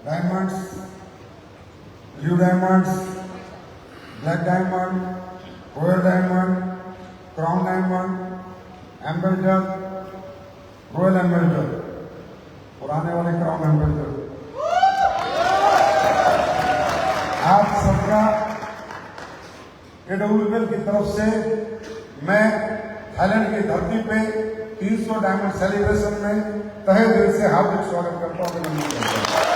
Diamonds, blue diamonds, black diamond, royal diamond, crown diamond, ambassador, royal ambassador, पुराने वाले crown एम्बेडर। आप सबका एडब्ल्यूएल की तरफ से मैं थाईलैंड की धरती पे 300 डायमंड सेलिब्रेशन में तहे दिल से हार्दिक स्वागत करता हूं, अभिनंदन करता हूं।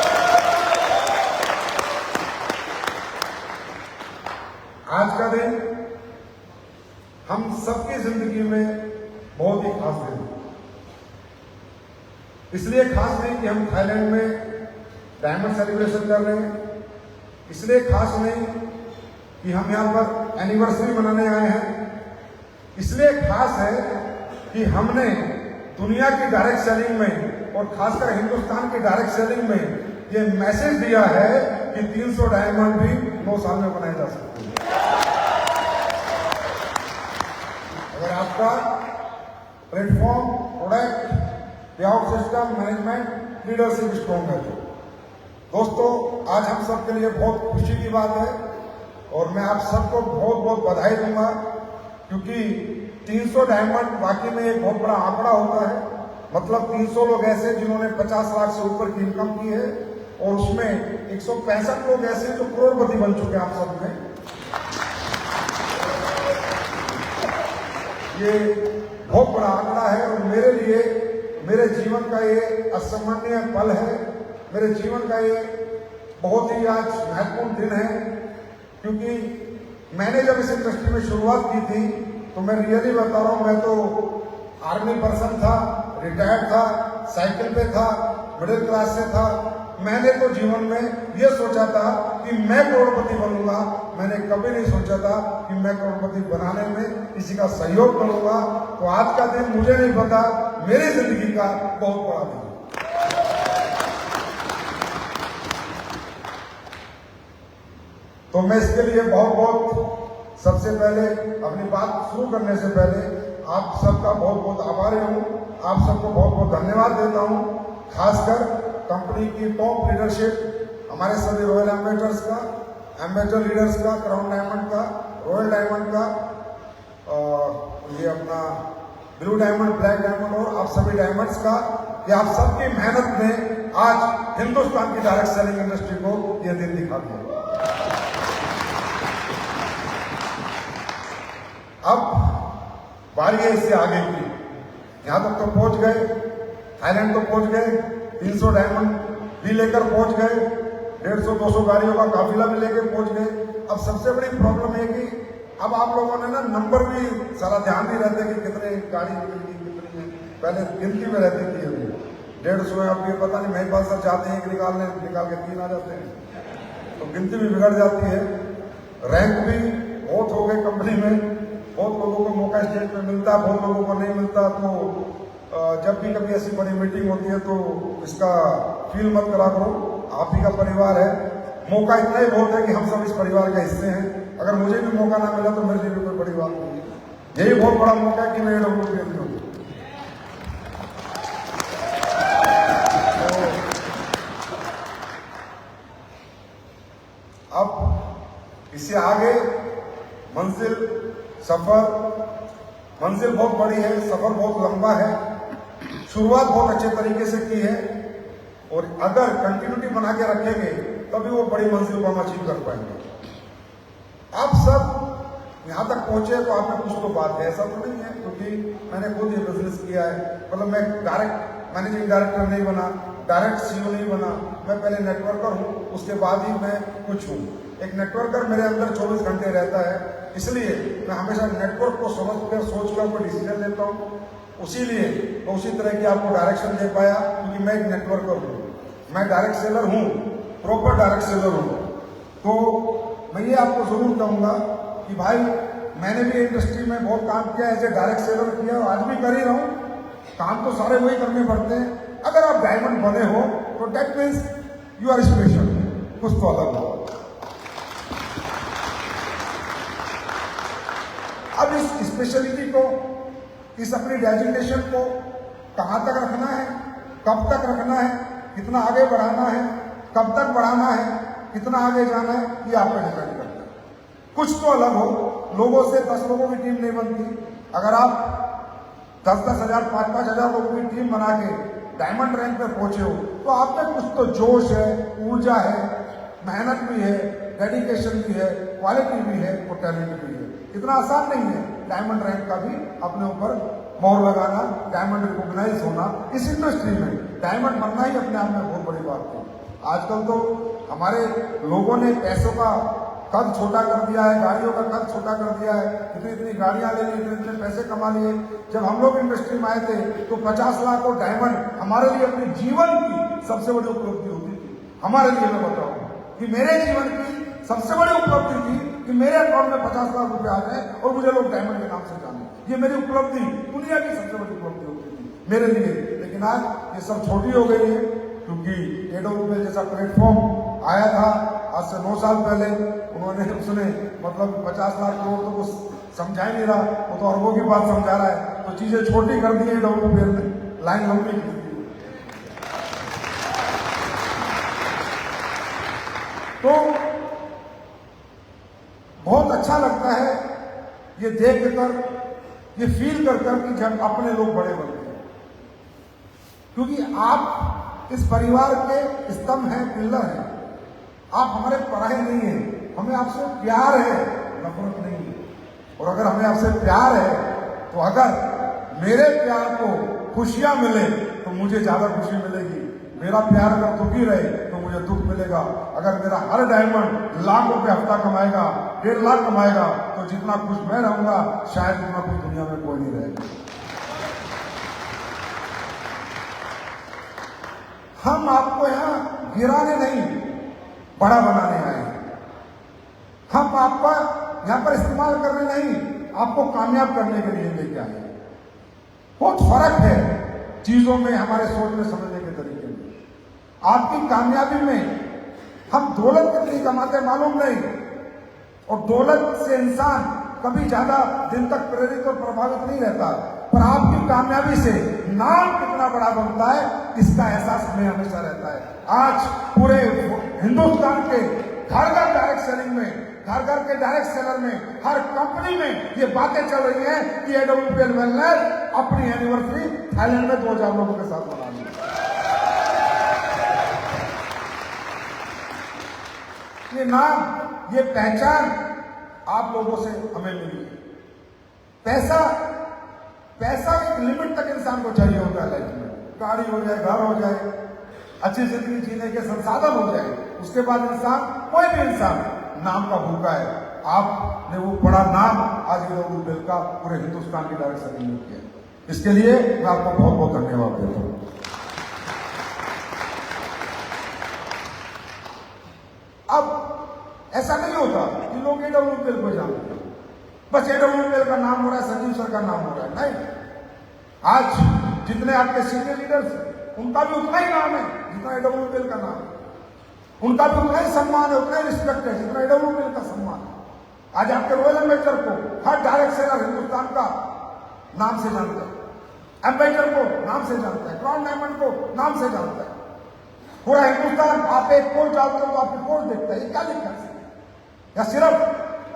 आज का दिन हम सबकी जिंदगी में बहुत ही खास दिन है। इसलिए खास नहीं कि हम थाईलैंड में डायमंड सेलिब्रेशन कर रहे हैं, इसलिए खास नहीं कि हम यहां पर एनिवर्सरी मनाने आए हैं, इसलिए खास है कि हमने दुनिया की डायरेक्ट सेलिंग में और खासकर हिंदुस्तान की डायरेक्ट सेलिंग में ये मैसेज दिया है कि 300 डायमंड भी 9 साल में बनाए जा सकते हैं। अगर आपका platform, product, payout system, management, leadership strong है तो दोस्तों आज हम सबके लिए बहुत खुशी की बात है और मैं आप सबको बहुत बहुत बधाई दूंगा, क्योंकि 300 डायमंड वाकई में एक बहुत बड़ा आंकड़ा होता है। मतलब 300 लोग ऐसे जिन्होंने 50 लाख से ऊपर की इनकम की है और उसमें 165 लोग ऐसे जो करोड़पति बन चुके हैं आप सब में। ये बहुत बड़ा आंकड़ा है और मेरे लिए मेरे जीवन का ये असामान्य पल है, मेरे जीवन का ये बहुत ही आज महत्वपूर्ण दिन है, क्योंकि मैंने जब इस इंडस्ट्री में शुरुआत की थी तो मैं रियली बता रहा हूं, मैं तो आर्मी पर्सन था, रिटायर्ड था, साइकिल पे था, मिडिल क्लास से था। मैंने तो जीवन में ये सोचा था कि मैं करोड़पति बनूंगा। मैंने कभी नहीं सोचा था कि मैं करोड़पति बनाने में किसी का सहयोग करूंगा। तो आज का दिन मुझे नहीं पता, मेरी जिंदगी का बहुत बड़ा दिन। तो मैं इसके लिए बहुत बहुत सबसे पहले अपनी बात शुरू करने से पहले आप सबका बहुत बहुत आभारी हूं, आप सबको बहुत बहुत धन्यवाद देता हूं। खासकर कंपनी की टॉप लीडरशिप, हमारे सभी रॉयल एम्बेसडर्स का, एम्बेसडर लीडर्स का, क्राउन डायमंड का, रॉयल डायमंड का, ये अपना ब्लू डायमंड, ब्लैक डायमंड और आप सभी डायमंड्स का, ये आप सबकी मेहनत ने आज हिंदुस्तान की डायरेक्ट सेलिंग इंडस्ट्री को यह दिन दिखा दिया। अब बारी है इससे आगे की। यहां तक तो पहुंच गए, थाईलैंड तो पहुंच गए, 300 डायमंड भी लेकर पहुंच गए, 150-200 गाड़ियों का काफिला भी लेकर पहुंच गए। अब सबसे बड़ी प्रॉब्लम है कि अब आप लोगों ने ना नंबर भी सारा ध्यान नहीं रहते कि कितने गाड़ी निकली, कितनी है। पहले गिनती में रहती थी, अभी 150 है, अब ये पता नहीं महल पास चाहते हैं कि निकाल के 3 आ जाते हैं, तो गिनती भी बिगड़ जाती है। रैंक भी बहुत हो गए कंपनी में, बहुत लोगों को मौका स्टेज पे मिलता है, बहुत लोगों को नहीं मिलता। तो जब भी कभी ऐसी बड़ी मीटिंग होती है तो इसका फील मत करा करो, आप ही का परिवार है। मौका इतना ही बहुत है कि हम सब इस परिवार के हिस्से हैं। अगर मुझे भी मौका ना मिला तो मेरे लिए भी कोई बड़ी बात नहीं है। यही बहुत बड़ा मौका है कि मैं एडब्ल्यूएल हूँ। अब इससे आगे मंजिल बहुत बड़ी है, सफर बहुत लंबा है। शुरुआत बहुत अच्छे तरीके से की है और अगर कंटिन्यूटी बना के रखेंगे तभी वो बड़ी मंजिल को हम अचीव कर पाएंगे। आप सब यहां तक पहुंचे तो आप में कुछ तो बात है, ऐसा तो नहीं है, क्योंकि मैंने खुद ये बिजनेस किया है। मतलब मैं डायरेक्ट मैनेजिंग डायरेक्टर नहीं बना, डायरेक्ट सीईओ नहीं बना, मैं पहले नेटवर्कर हूं, उसके बाद ही मैं कुछ हूं। एक नेटवर्कर मेरे अंदर 24 घंटे रहता है, इसलिए मैं हमेशा नेटवर्क को समझकर सोचकर कोई डिसीजन लेता हूं। उसीलिए मैं उसी तरह की आपको डायरेक्शन दे पाया, क्योंकि मैं एक नेटवर्कर हूं, मैं डायरेक्ट सेलर हूं, प्रॉपर डायरेक्ट सेलर हूं। तो मैं ये आपको जरूर कहूंगा कि भाई मैंने भी इंडस्ट्री में बहुत काम किया, ऐसे डायरेक्ट सेलर किया और आज भी कर ही रहा हूं। काम तो सारे वही करने पड़ते हैं। अगर आप डायमंड बने हो तो that means you are special, कुछ तो अलग हो। अब इस स्पेशलिटी को, इस अपनी डेजिग्नेशन को कहां तक रखना है, कब तक रखना है, कितना आगे बढ़ाना है, कब तक बढ़ाना है, कितना आगे जाना है, ये आप पे डिपेंड करता है। कुछ तो अलग हो, लोगों से 10 लोगों की टीम नहीं बनती। अगर आप 10-10 हजार 5-5 हजार लोगों की टीम बना के डायमंड रैंक पे पहुंचे हो, तो आप में कुछ तो जोश है, ऊर्जा है, मेहनत भी है, डेडिकेशन भी है, क्वालिटी भी है और टैलेंट भी है। इतना आसान नहीं है डायमंड रैंक का भी अपने ऊपर मोहर लगाना, डायमंड रिकॉग्नाइज होना। इस इंडस्ट्री में डायमंड बनना ही अपने आप में बहुत बड़ी बात है। आजकल तो हमारे लोगों ने पैसों का कद छोटा कर दिया है, गाड़ियों का कद छोटा कर दिया है, इतनी इतनी गाड़ियां ले ली, इतने इतने पैसे कमा लिए। जब हम लोग इंडस्ट्री में आए थे तो 50 लाख और डायमंड हमारे लिए अपने जीवन की सबसे बड़ी उपलब्धि होती थी। हमारे लिए मैं बताऊं कि मेरे जीवन की सबसे बड़ी उपलब्धि थी कि मेरे अकाउंट में 50 लाख रुपए आ जाए और मुझे लोग डायमंड के नाम से जाने। ये मेरी उपलब्धि, दुनिया की सबसे बड़ी उपलब्धि होती थी मेरे लिए। लेकिन आज ये सब छोटी हो गई है, क्योंकि AWL जैसा प्लेटफॉर्म आया था आज से 9 साल पहले। उसने मतलब 50 लाख करोड़ तो कुछ समझा ही नहीं रहा, वो तो अरबों की बात समझा रहा है। तो चीजें छोटी कर दी है AWL ने, लाइन लंबी कर दी। तो बहुत अच्छा लगता है ये देख कर, ये फील कर कि जब अपने लोग बड़े बनते हैं, क्योंकि आप इस परिवार के स्तंभ हैं, पिलर हैं। आप हमारे पराये नहीं हैं, हमें आपसे प्यार है, नफरत नहीं है। और अगर हमें आपसे प्यार है तो अगर मेरे प्यार को खुशियां मिले तो मुझे ज्यादा खुशी मिलेगी। मेरा प्यार अगर दुखी रहे तो मुझे दुख मिलेगा। अगर मेरा हर डायमंड लाख रुपए हफ्ता कमाएगा, 1.5 लाख कमाएगा, तो जितना खुश मैं रहूंगा शायद उतना कुछ दुनिया में कोई नहीं रहेगा। हम आपको यहां गिराने नहीं, बड़ा बनाने आए हैं। हम आपका यहां पर इस्तेमाल करने नहीं, आपको कामयाब करने के लिए लेके आए हैं। बहुत फर्क है चीजों में, हमारे सोचने समझने के तरीके में। आपकी कामयाबी में हम दौलत कितनी कमाते मालूम नहीं, और दौलत से इंसान कभी ज्यादा दिन तक प्रेरित और प्रभावित नहीं रहता, पर आपकी कामयाबी से नाम कितना बड़ा बनता है इसका एहसास हमें हमेशा रहता है। आज पूरे हिंदुस्तान के घर घर डायरेक्ट सेलिंग में, घर घर के डायरेक्ट सेलर में, हर कंपनी में ये बातें चल रही हैं कि AWL वेलनेस अपनी एनिवर्सरी थाईलैंड में 2000 लोगों के साथ मना रही है। ये नाम, ये पहचान आप लोगों से हमें मिली है। पैसा एक लिमिट तक इंसान को चाहिए होता है लाइफ में। गाड़ी हो जाए, घर हो जाए, अच्छी जिंदगी जीने के संसाधन हो जाए, उसके बाद इंसान, कोई भी इंसान नाम का भूखा है। आपने वो बड़ा नाम आज AWL का पूरे हिंदुस्तान की डायरेक्ट सेलिंग में किया। इसके लिए मैं आपको बहुत बहुत धन्यवाद देता हूं। अब ऐसा नहीं होता कि लोग AWL को जानते हैं, बस AWL का नाम हो रहा है, संजीव सर का नाम हो रहा है। नहीं, आज जितने आपके सीनियर लीडर्स उनका भी उतना ही नाम है जितना AWL का नाम है। उनका भी उतना ही सम्मान है, उतना ही रिस्पेक्ट है जितना AWL का सम्मान है। आज आपके रॉयल एम्बेसडर को हर डायरेक्ट सेलर हिंदुस्तान का नाम से जानता है, एम्बेसडर को नाम से जानता है, क्राउन डायमंड को नाम से जानता है। पूरा हिंदुस्तान, आप एक पोस्ट डालते हो तो आपकी पोस्ट देखता है, ये क्या लिखा है? या सिर्फ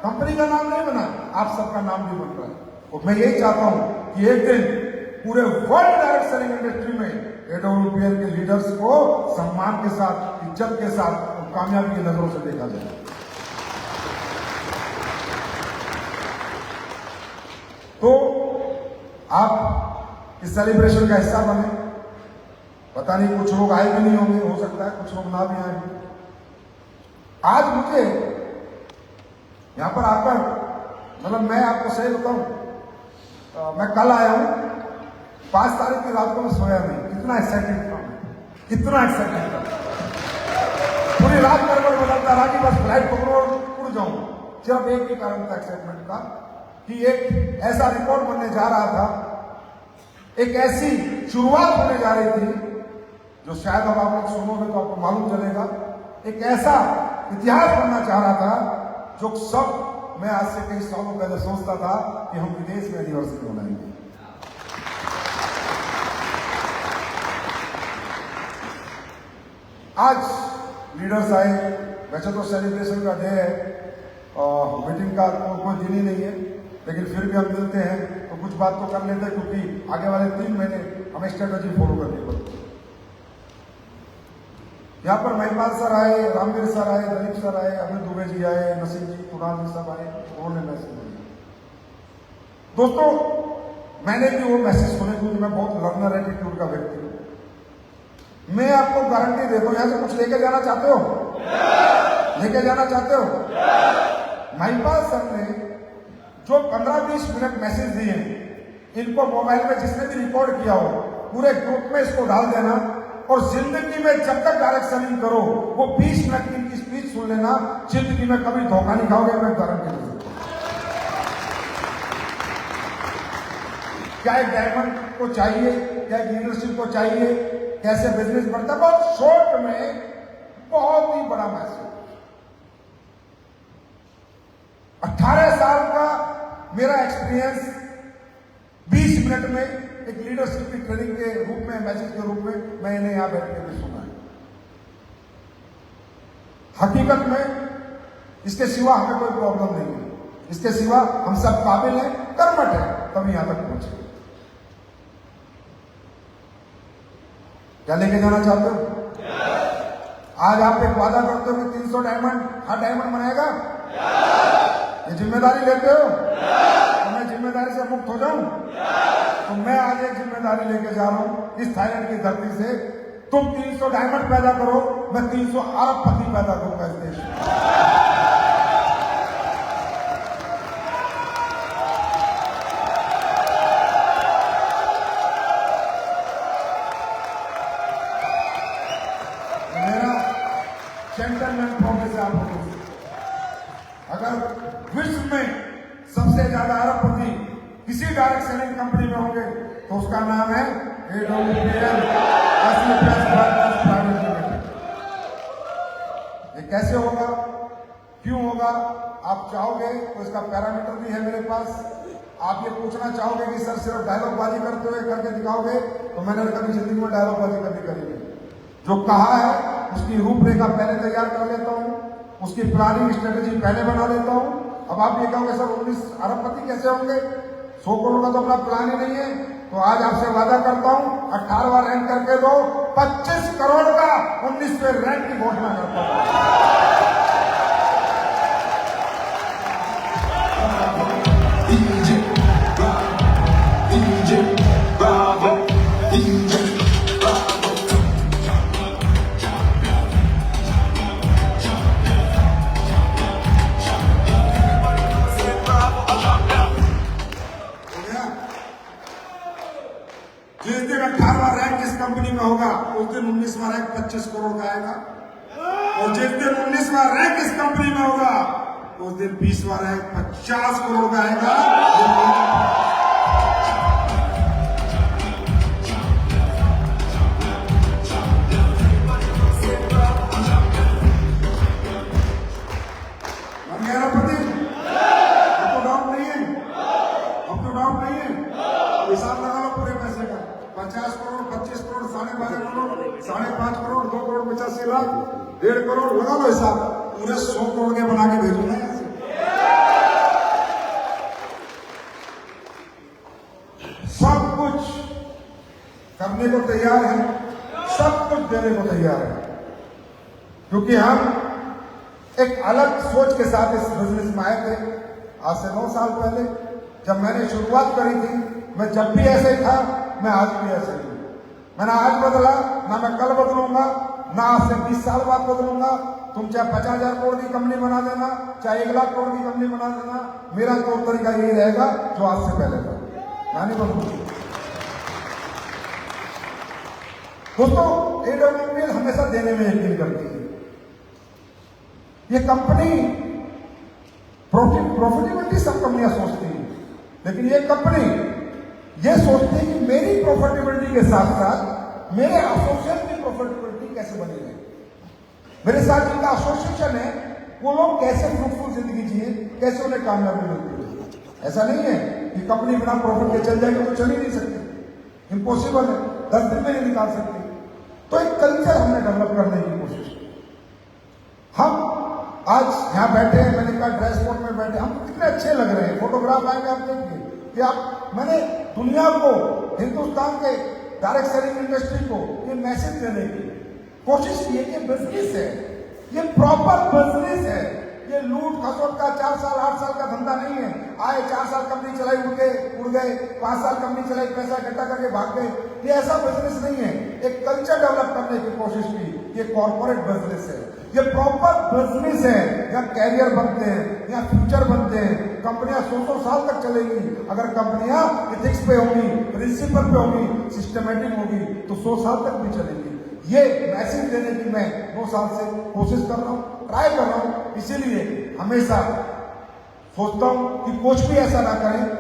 कंपनी का नाम नहीं बना, आप सबका नाम भी बन रहा है। और मैं यही चाहता हूं कि एक दिन पूरे वर्ल्ड डायरेक्ट सेलिंग इंडस्ट्री में AWL के लीडर्स को सम्मान के साथ, इज्जत के साथ और कामयाबी की नजरों से देखा जाए। तो आप इस सेलिब्रेशन का हिस्सा बने। पता नहीं कुछ लोग आए भी नहीं होंगे, हो सकता है कुछ लोग ना भी आए। आज मुझे यहां पर आकर, मतलब मैं आपको सही बताऊं, मैं कल आया हूं, 5 तारीख की रात को मैं सोया नहीं, इतना एक्साइटेड था, इतना एक्साइटेड था। पूरी रात गड़बड़ बदलता रहा कि बस फ्लाइट पकड़ो और उड़ जाऊं। सिर्फ एक ही कारण था एक्साइटमेंट का कि एक ऐसा रिकॉर्ड बनने जा रहा था, एक ऐसी शुरुआत होने जा रही थी जो शायद अब आप लोग सुनोगे तो आपको मालूम चलेगा। एक ऐसा इतिहास बनना चाह रहा था जो सब, मैं आज से कई सालों पहले सोचता था कि हम विदेश में एनिवर्सरी मनाएंगे। आज लीडर्स आए। वैसे तो सेलिब्रेशन का डे है और मीटिंग का कोई दिन ही नहीं है, लेकिन फिर भी हम मिलते हैं तो कुछ बात तो कर लेते हैं, क्योंकि आगे वाले 3 महीने हमें स्ट्रेटजी फॉलो करनी पड़ती है। यहाँ पर महिपाल सर आए, रामवीर सर आए, दलीप सर आए, अमित दुबे जी आए, नसीम जी, कुणाल जी सब आए, उन्होंने मैसेज दिया। दोस्तों, मैंने भी वो मैसेज सुने क्योंकि मैं बहुत लर्नर एटीट्यूड का व्यक्ति हूँ। मैं आपको गारंटी देता हूँ, यहाँ से कुछ लेके जाना चाहते हो? लेके जाना चाहते हो? महिपाल सर ने जो 15-20 मिनट मैसेज दिए, इनको मोबाइल में जिसने भी रिकॉर्ड किया हो पूरे ग्रुप में इसको डाल देना, और जिंदगी में जब तक डायरेक्ट सेलिंग करो वो 20 मिनट की इनकी स्पीच सुन लेना, जिंदगी में कभी धोखा नहीं खाओगे, मैं गारंटी दे सकता हूं। क्या एक डायमंड को चाहिए, क्या एक लीडरशिप को चाहिए, कैसे बिजनेस बढ़ता है, बहुत शॉर्ट में बहुत ही बड़ा मैसेज। 18 साल का मेरा एक्सपीरियंस 20 मिनट में एक लीडरशिप की ट्रेनिंग के रूप में, मैसेज के रूप में मैंने यहां बैठ के भी सुना है। हकीकत में इसके सिवा हमें कोई प्रॉब्लम नहीं है, इसके सिवा हम सब काबिल हैं, कर्मठ हैं, तभी यहां तक पहुंचे। क्या लेके जाना चाहते हो? आज आप एक वादा करते हो कि 300 डायमंड हर डायमंड बनाएगा, ये जिम्मेदारी लेते हो तो मैं जिम्मेदारी से मुक्त हो जाऊं? तो मैं आज एक जिम्मेदारी लेके जा रहा हूं इस थाईलैंड की धरती से, तुम 300 डायमंड पैदा करो, मैं 300 अरबपति पैदा करूंगा इस देश में। मेरा जेंटलमैन प्रॉमिस है आपको, अगर विश्व में सबसे ज्यादा अरबपति किसी डायरेक्ट सेलिंग कंपनी में होंगे तो उसका नाम है AWPL। ये कैसे होगा, क्यों होगा, आप चाहोगे तो इसका पैरामीटर भी है मेरे पास। आप ये पूछना चाहोगे कि सर सिर्फ डायलॉग बाजी करते हुए करके दिखाओगे, तो मैंने कभी जिंदगी में डायलॉग बाजी कभी करी नहीं। जो कहा है उसकी रूपरेखा पहले तैयार कर लेता हूं, उसकी प्लानिंग स्ट्रेटेजी पहले बना लेता हूं। अब आप ये कहोगे सर 19 अरबपति कैसे होंगे, 100 करोड़ का तो अपना प्लान ही नहीं है, तो आज आपसे वादा करता हूं 18वां रैंक करके दो, 25 करोड़ का 19वें रैंक की घोषणा करता हूं। जिस दिन 18वां रैंक इस कंपनी में होगा उस दिन 19वां रैंक 25 करोड़ का आएगा, और जिस दिन 19वां रैंक इस कंपनी में होगा उस दिन 20वां रैंक 50 करोड़ का आएगा। बन गया अरबपति? अब तो डाउट नहीं है, अब तो डाउट नहीं है। हिसाब लगा लो पूरे पैसे का, 50 करोड़, 25 करोड़, 12.5 करोड़, 5.5 करोड़, 2 करोड़ 85 लाख, 1.5 करोड़, लगा लो हिसाब, पूरे 100 करोड़ के बना के भेजूंगा यहाँ से। सब कुछ करने को तैयार है, सब कुछ देने को तैयार है, क्योंकि हम एक अलग सोच के साथ इस बिजनेस में आए थे। आज से 9 साल पहले जब मैंने शुरुआत करी थी, मैं जब भी ऐसे ही था, मैं आज भी ऐसे ही हूं। मैंने आज बदला, ना मैं कल बदलूंगा, ना आज से 20 साल बाद बदलूंगा। तुम चाहे 50,000 करोड़ की कंपनी बना देना, चाहे 1 लाख करोड़ की कंपनी बना देना, मेरा तौर तरीका यही रहेगा जो आज से पहले था, मैं नहीं बदलूंगा। दोस्तों, AWPL हमेशा देने में यकीन करती है। ये कंपनी प्रॉफिटेबिलिटी सब कंपनियां सोचती हैं, लेकिन ये कंपनी ये सोचती है कि मेरी प्रॉफिटेबिलिटी के साथ साथ मेरे एसोसिएट की प्रॉफिटेबिलिटी कैसे बनी रहे, मेरे साथ जिनका एसोसिएशन है वो लोग कैसे फ्रूटफुल जिंदगी जिए, कैसे उन्हें कामयाबी मिलती है। ऐसा नहीं है कि कंपनी बिना प्रॉफिट के चल जाएगी, तो चल ही नहीं सकती, इम्पॉसिबल है, 10 दिन में नहीं निकाल सकती। तो एक कल्चर हमने डेवलप करने की कोशिश की। आज यहाँ बैठे हैं, मैंने कहा ड्रेस कोड में बैठे, हमको कितने अच्छे लग रहे हैं, फोटोग्राफ आएंगे आप देखिए कि आप, मैंने दुनिया को, हिंदुस्तान के डायरेक्ट सेलिंग इंडस्ट्री को ये मैसेज देने की कोशिश की है कि बिजनेस है, ये प्रॉपर बिजनेस है, ये लूट खसोट का 4 साल 8 साल का धंधा नहीं है। आए 4 साल कंपनी चलाई, उड़ गए, 5 साल कंपनी चलाई, पैसा इकट्ठा करके भाग गए, ये ऐसा बिजनेस नहीं है। एक कल्चर डेवलप करने की कोशिश की, ये कॉर्पोरेट बिजनेस है, ये प्रॉपर बिजनेस है, यहाँ कैरियर बनते हैं, यहाँ फ्यूचर बनते हैं, कंपनियां 100 साल तक चलेंगी। अगर कंपनियां इथिक्स पे होंगी, प्रिंसिपल पे होंगी, सिस्टमेटिक होगी, तो 100 साल तक भी चलेंगी। ये मैसेज देने की मैं 2 साल से कोशिश कर रहा हूं, ट्राई कर रहा हूं। इसीलिए हमेशा सोचता हूं कि कुछ भी ऐसा ना करें